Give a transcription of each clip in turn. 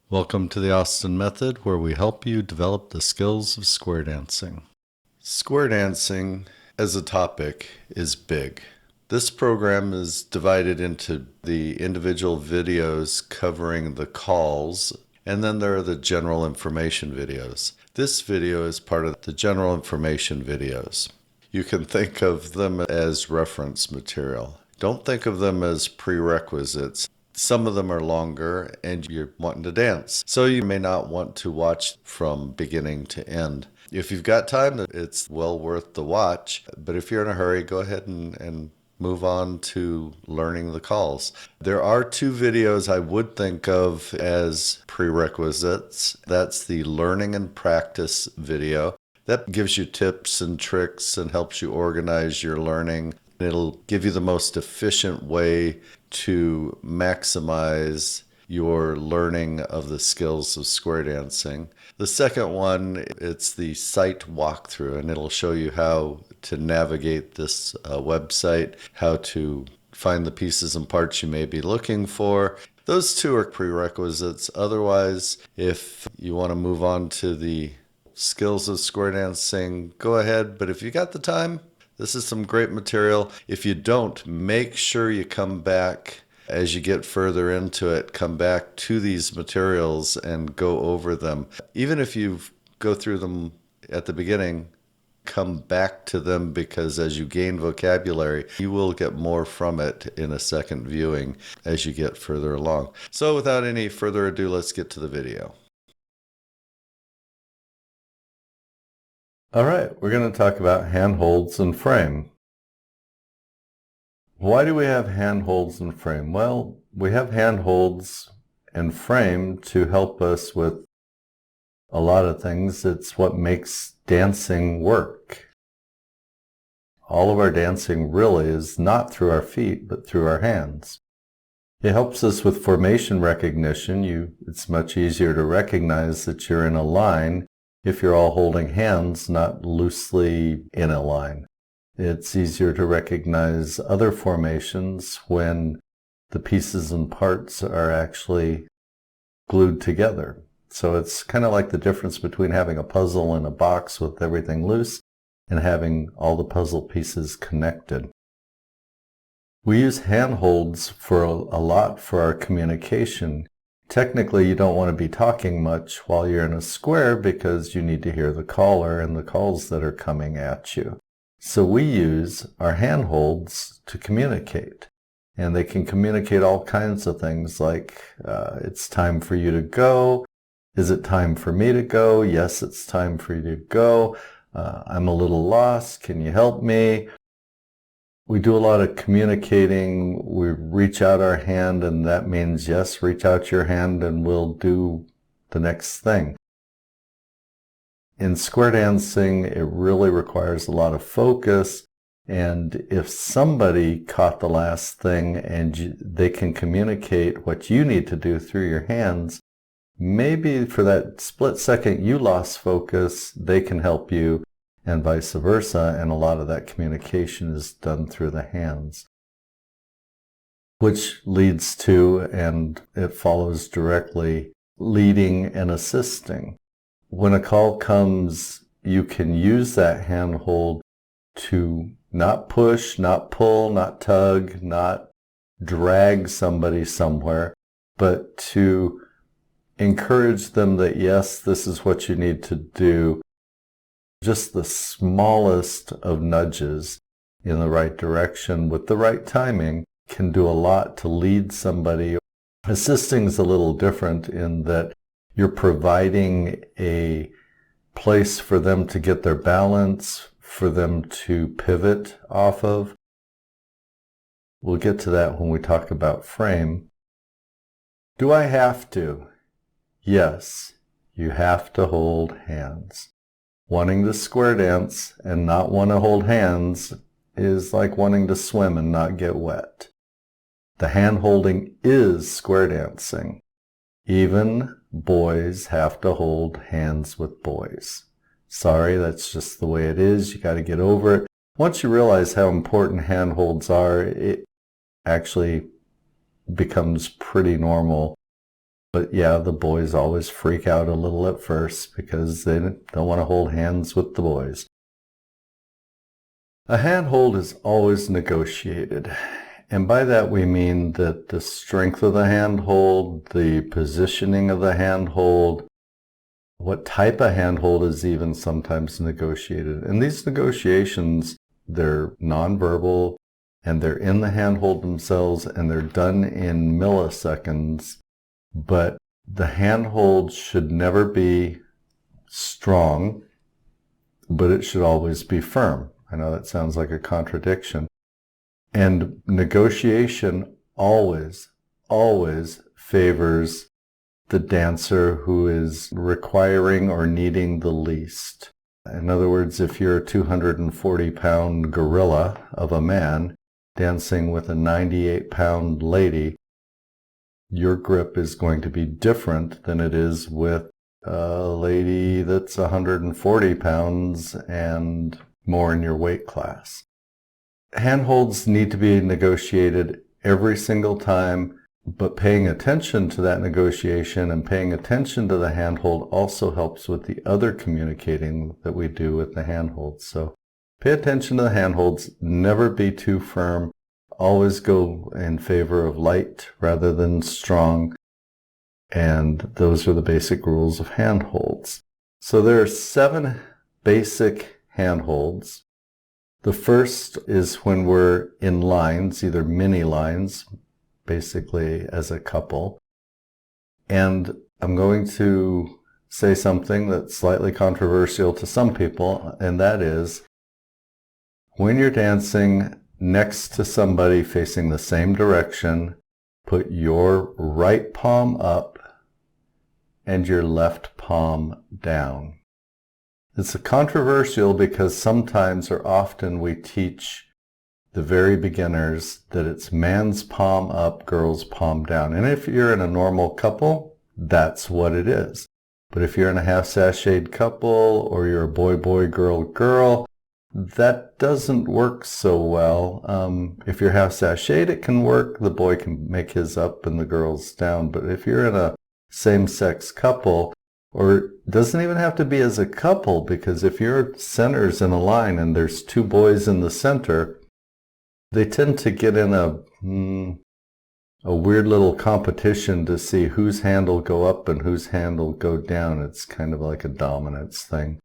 Welcome to the Austin Method, where we help you develop the skills of square dancing. Square dancing as a topic is big. This program is divided into the individual videos covering the calls, and then there are the general information videos. This video is part of the general information videos. You can think of them as reference material. Don't think of them as prerequisites. Some of them are longer and you're wanting to dance, so you may not want to watch from beginning to end. If you've got time, it's well worth the watch, but if you're in a hurry, go ahead and move on to learning the calls. There are two videos I would think of as prerequisites. That's the learning and practice video. That gives you tips and tricks and helps you organize your learning. It'll give you the most efficient way to maximize your learning of the skills of square dancing. The second one, it's the site walkthrough, and it'll show you how to navigate this website, how to find the pieces and parts you may be looking for. Those two are prerequisites. Otherwise, if you want to move on to the skills of square dancing, go ahead. But if you got the time, this is some great material. If you don't, make sure you come back as you get further into it. Come back to these materials and go over them. Even if you go through them at the beginning, come back to them, because as you gain vocabulary, you will get more from it in a second viewing as you get further along. So without any further ado, let's get to the video. All right, we're going to talk about handholds and frame. Why do we have handholds and frame? Well, we have handholds and frame to help us with a lot of things. It's what makes dancing work. All of our dancing really is not through our feet, but through our hands. It helps us with formation recognition. It's much easier to recognize that you're in a line if you're all holding hands, not loosely in a line. It's easier to recognize other formations when the pieces and parts are actually glued together. So it's kind of like the difference between having a puzzle in a box with everything loose and having all the puzzle pieces connected. We use handholds for a lot for our communication. Technically, you don't want to be talking much while you're in a square because you need to hear the caller and the calls that are coming at you. So we use our handholds to communicate. And they can communicate all kinds of things like, it's time for you to go. Is it time for me to go? Yes, it's time for you to go. I'm a little lost. Can you help me? We do a lot of communicating. We reach out our hand, and that means, yes, reach out your hand and we'll do the next thing. In square dancing, it really requires a lot of focus, and if somebody caught the last thing and they can communicate what you need to do through your hands, maybe for that split second you lost focus, they can help you, and vice versa, and a lot of that communication is done through the hands. Which leads to, and it follows directly, leading and assisting. When a call comes, you can use that handhold to not push, not pull, not tug, not drag somebody somewhere, but to encourage them that, yes, this is what you need to do. Just the smallest of nudges in the right direction with the right timing can do a lot to lead somebody. Assisting is a little different in that you're providing a place for them to get their balance, for them to pivot off of. We'll get to that when we talk about frame. Do I have to? Yes, you have to hold hands. Wanting to square dance and not want to hold hands is like wanting to swim and not get wet. The hand holding is square dancing. Even boys have to hold hands with boys. Sorry, that's just the way it is. You got to get over it. Once you realize how important handholds are, it actually becomes pretty normal But yeah, the boys always freak out a little at first because they don't want to hold hands with the boys. A handhold is always negotiated. And by that we mean that the strength of the handhold, the positioning of the handhold, what type of handhold is even sometimes negotiated. And these negotiations, they're nonverbal, and they're in the handhold themselves, and they're done in milliseconds. But the handhold should never be strong, but it should always be firm. I know that sounds like a contradiction. And negotiation always, always favors the dancer who is requiring or needing the least. In other words, if you're a 240-pound gorilla of a man dancing with a 98-pound lady, your grip is going to be different than it is with a lady that's 140 pounds and more in your weight class. Handholds need to be negotiated every single time, but paying attention to that negotiation and paying attention to the handhold also helps with the other communicating that we do with the handholds. So pay attention to the handholds, never be too firm, always go in favor of light rather than strong, and those are the basic rules of handholds. So there are 7 basic handholds. The first is when we're in lines, either mini lines, basically as a couple. And I'm going to say something that's slightly controversial to some people, and that is when you're dancing next to somebody facing the same direction, put your right palm up and your left palm down. It's controversial because sometimes or often we teach the very beginners that it's man's palm up, girl's palm down. And if you're in a normal couple, that's what it is. But if you're in a half-sashayed couple or you're a boy-boy, girl-girl, that doesn't work so well. If you're half-sashayed, it can work. The boy can make his up and the girl's down. But if you're in a same-sex couple, or it doesn't even have to be as a couple, because if your center's in a line and there's 2 boys in the center, they tend to get in a weird little competition to see whose hand will go up and whose hand will go down. It's kind of like a dominance thing.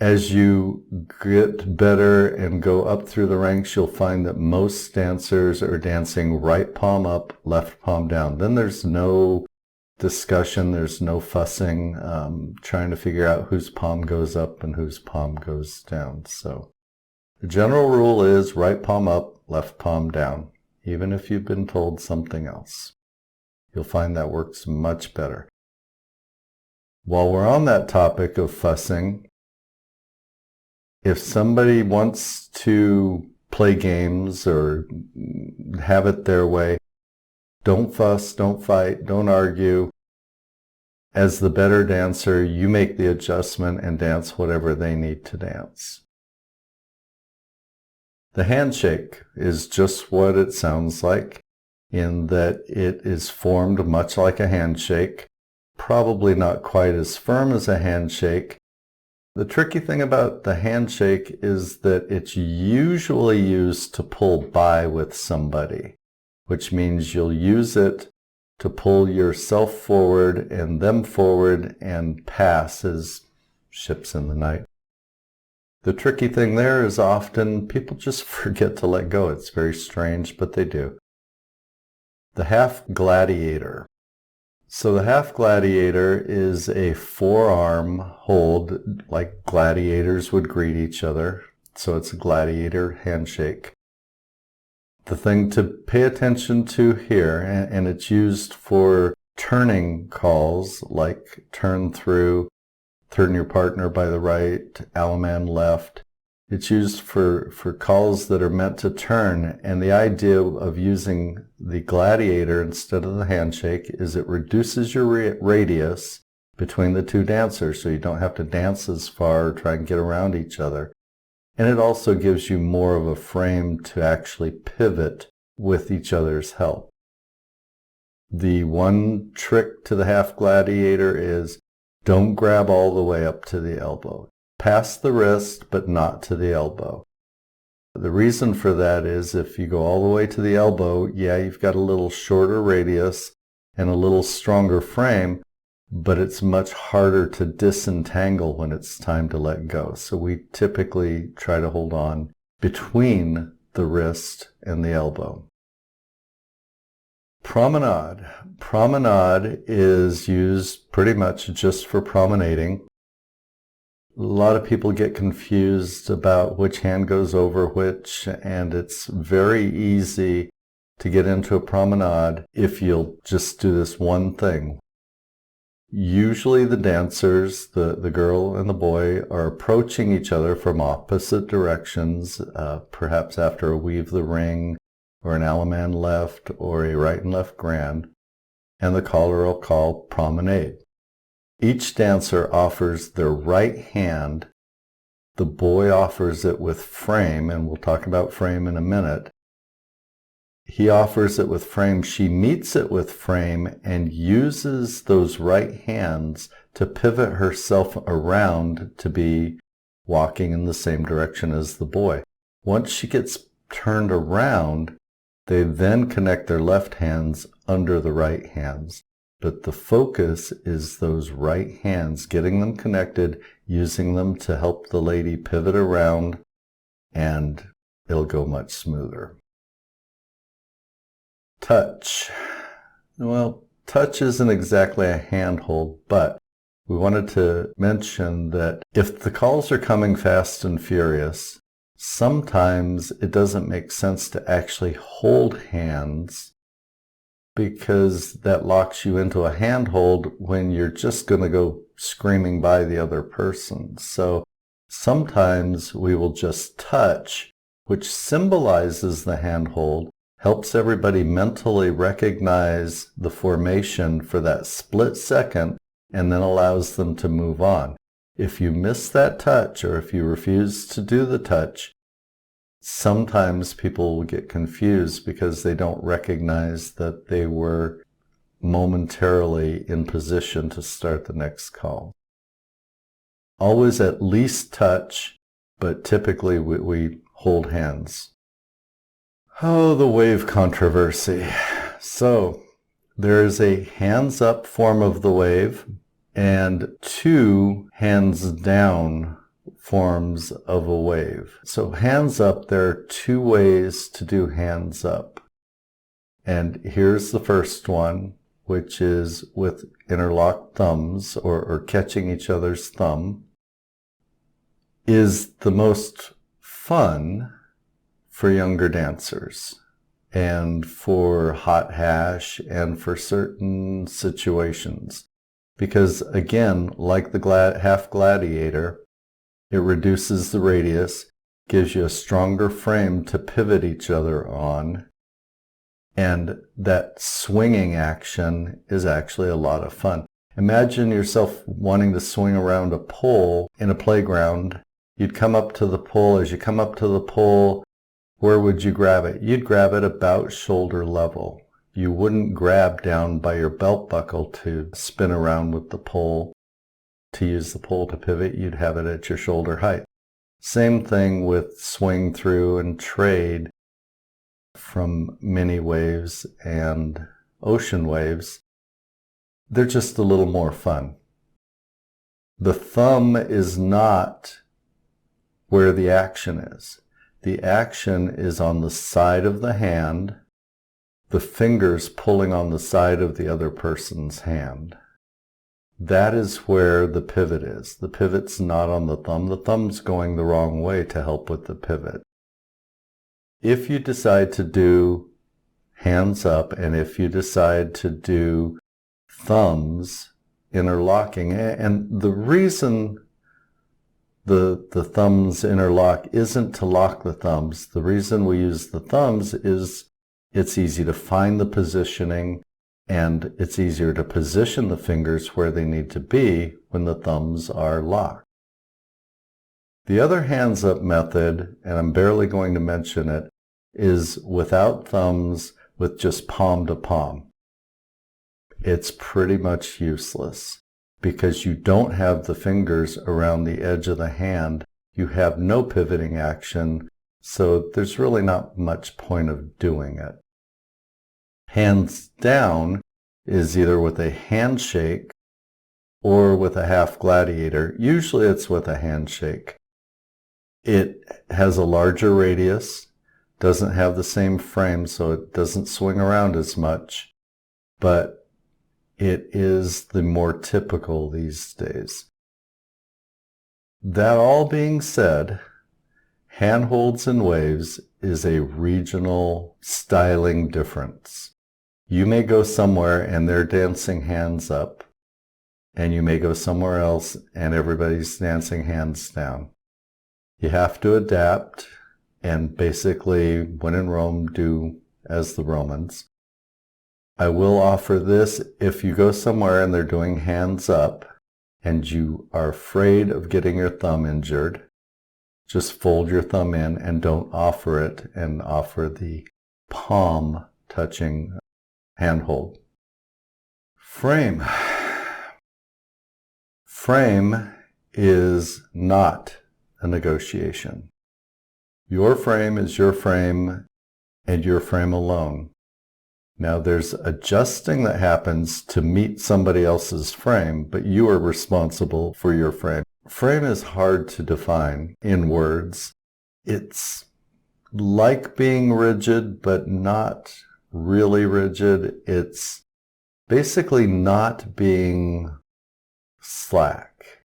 As you get better and go up through the ranks, you'll find that most dancers are dancing right palm up, left palm down. Then there's no discussion, there's no fussing, trying to figure out whose palm goes up and whose palm goes down. So the general rule is right palm up, left palm down, even if you've been told something else. You'll find that works much better. While we're on that topic of fussing, if somebody wants to play games or have it their way, don't fuss, don't fight, don't argue. As the better dancer, you make the adjustment and dance whatever they need to dance. The handshake is just what it sounds like, in that it is formed much like a handshake, probably not quite as firm as a handshake. The tricky thing about the handshake is that it's usually used to pull by with somebody, which means you'll use it to pull yourself forward and them forward and pass as ships in the night. The tricky thing there is often people just forget to let go. It's very strange, but they do. The half gladiator. So the half gladiator is a forearm hold like gladiators would greet each other. So it's a gladiator handshake. The thing to pay attention to here, and it's used for turning calls like turn through, turn your partner by the right, Alaman left. It's used for calls that are meant to turn, and the idea of using the gladiator instead of the handshake is it reduces your radius between the 2 dancers, so you don't have to dance as far or try and get around each other. And it also gives you more of a frame to actually pivot with each other's help. The one trick to the half gladiator is don't grab all the way up to the elbow. Past the wrist, but not to the elbow. The reason for that is if you go all the way to the elbow, yeah, you've got a little shorter radius and a little stronger frame, but it's much harder to disentangle when it's time to let go. So we typically try to hold on between the wrist and the elbow. Promenade. Promenade is used pretty much just for promenading. A lot of people get confused about which hand goes over which, and it's very easy to get into a promenade if you'll just do this one thing. Usually the dancers, the girl and the boy, are approaching each other from opposite directions, perhaps after a weave the ring, or an Allemande left, or a right and left grand, and the caller will call promenade. Each dancer offers their right hand. The boy offers it with frame, and we'll talk about frame in a minute. He offers it with frame. She meets it with frame and uses those right hands to pivot herself around to be walking in the same direction as the boy. Once she gets turned around, they then connect their left hands under the right hands. But the focus is those right hands, getting them connected, using them to help the lady pivot around, and it'll go much smoother. Touch. Well, touch isn't exactly a handhold, but we wanted to mention that if the calls are coming fast and furious, sometimes it doesn't make sense to actually hold hands, because that locks you into a handhold when you're just going to go screaming by the other person. So sometimes we will just touch, which symbolizes the handhold, helps everybody mentally recognize the formation for that split second, and then allows them to move on. If you miss that touch, or if you refuse to do the touch, sometimes people will get confused because they don't recognize that they were momentarily in position to start the next call. Always at least touch, but typically we hold hands. Oh, the wave controversy. So there's a hands up form of the wave and two hands down forms of a wave. So hands up, there are two ways to do hands up. And here's the first one, which is with interlocked thumbs, or catching each other's thumb, is the most fun for younger dancers and for hot hash and for certain situations. Because again, like the half gladiator, it reduces the radius, gives you a stronger frame to pivot each other on, and that swinging action is actually a lot of fun. Imagine yourself wanting to swing around a pole in a playground. You'd come up to the pole. As you come up to the pole, where would you grab it? You'd grab it about shoulder level. You wouldn't grab down by your belt buckle to spin around with the pole. To use the pole to pivot, you'd have it at your shoulder height. Same thing with swing through and trade from mini waves and ocean waves. They're just a little more fun. The thumb is not where the action is. The action is on the side of the hand, the fingers pulling on the side of the other person's hand. That is where the pivot is. The pivot's not on the thumb. The thumb's going the wrong way to help with the pivot. If you decide to do hands up, and if you decide to do thumbs interlocking, and the reason the thumbs interlock isn't to lock the thumbs. The reason we use the thumbs is it's easy to find the positioning, and it's easier to position the fingers where they need to be when the thumbs are locked. The other hands up method, and I'm barely going to mention it, is without thumbs with just palm to palm. it's pretty much useless because you don't have the fingers around the edge of the hand. You have no pivoting action, so there's really not much point of doing it. Hands down is either with a handshake or with a half gladiator. Usually it's with a handshake. It has a larger radius, doesn't have the same frame, so it doesn't swing around as much, but it is the more typical these days. That all being said, handholds and waves is a regional styling difference. You may go somewhere and they're dancing hands up, and you may go somewhere else and everybody's dancing hands down. You have to adapt and basically, when in Rome, do as the Romans. I will offer this: if you go somewhere and they're doing hands up and you are afraid of getting your thumb injured, just fold your thumb in and don't offer it, and offer the palm touching handhold. Frame. Frame is not a negotiation. Your frame is your frame and your frame alone. Now there's adjusting that happens to meet somebody else's frame, but you are responsible for your frame. Frame is hard to define in words. It's like being rigid, but not really rigid. It's basically not being slack.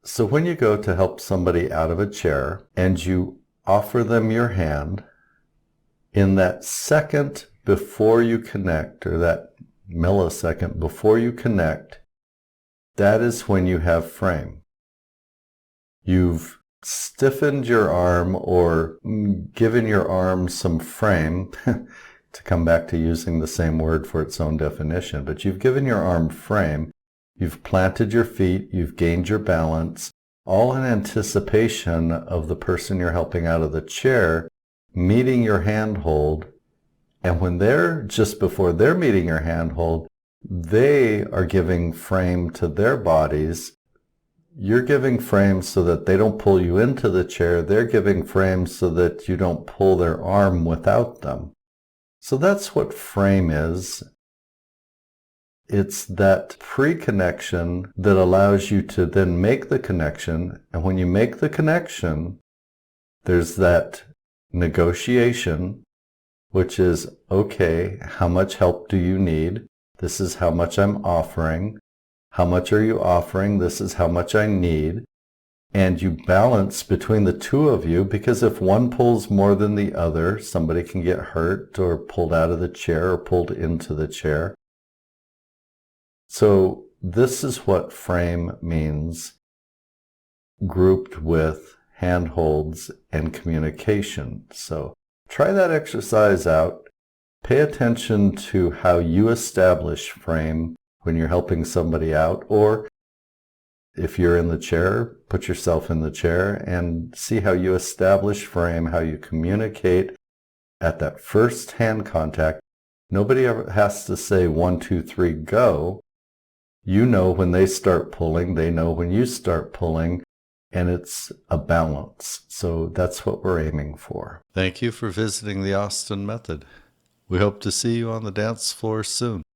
So when you go to help somebody out of a chair and you offer them your hand, in that second before you connect, or that millisecond before you connect, that is when you have frame. You've stiffened your arm or given your arm some frame, to come back to using the same word for its own definition, but you've given your arm frame, you've planted your feet, you've gained your balance, all in anticipation of the person you're helping out of the chair meeting your handhold. And when they're just before they're meeting your handhold, they are giving frame to their bodies. You're giving frame so that they don't pull you into the chair. They're giving frame so that you don't pull their arm without them. So that's what frame is. It's that pre-connection that allows you to then make the connection. And when you make the connection, there's that negotiation, which is, okay, how much help do you need? This is how much I'm offering. How much are you offering? This is how much I need. And you balance between the two of you, because if one pulls more than the other, somebody can get hurt or pulled out of the chair or pulled into the chair. So this is what frame means, grouped with handholds and communication. So try that exercise out. Pay attention to how you establish frame when you're helping somebody out, or if you're in the chair, put yourself in the chair and see how you establish frame, how you communicate at that first hand contact. Nobody ever has to say 1, 2, 3, go. You know when they start pulling, they know when you start pulling, and it's a balance. So that's what we're aiming for. Thank you for visiting the Austin Method. We hope to see you on the dance floor soon.